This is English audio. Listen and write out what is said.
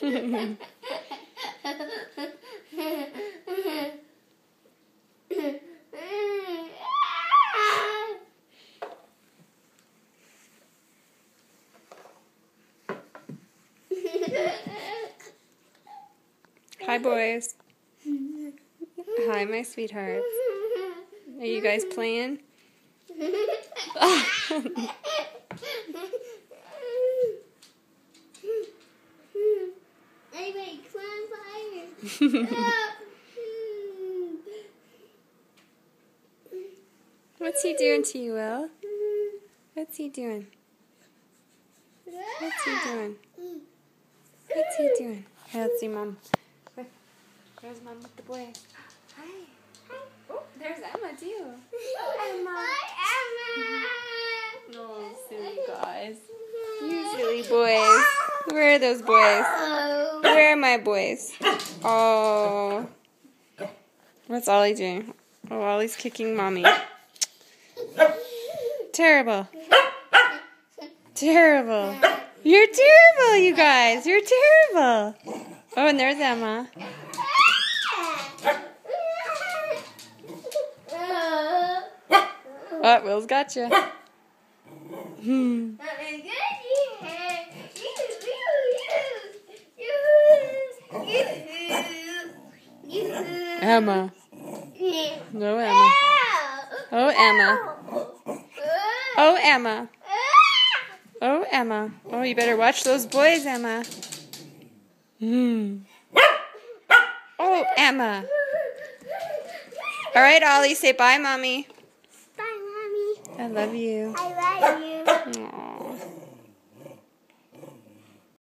Hi, boys. Hi, my sweethearts. Are you guys playing? What's he doing to you, Will? What's he doing? What's he doing? What's he doing? Hey, let's see Mom. There's Mom with the boys. Hi. Hi. Oh, there's Emma too. Emma. Hi, Emma. Oh, silly guys. You silly boys. Where are those boys? Where are my boys? Oh. What's Ollie doing? Oh, Ollie's kicking Mommy. Terrible. Terrible. You're terrible, you guys. You're terrible. Oh, and there's Emma. Oh, Will's got you. Emma. No, Emma. Oh, Emma. Oh, Emma. Oh, Emma. Oh, you better watch those boys, Emma. Oh, Emma. All right, Ollie, say bye, Mommy. Bye, Mommy. I love you. I love you. Aww.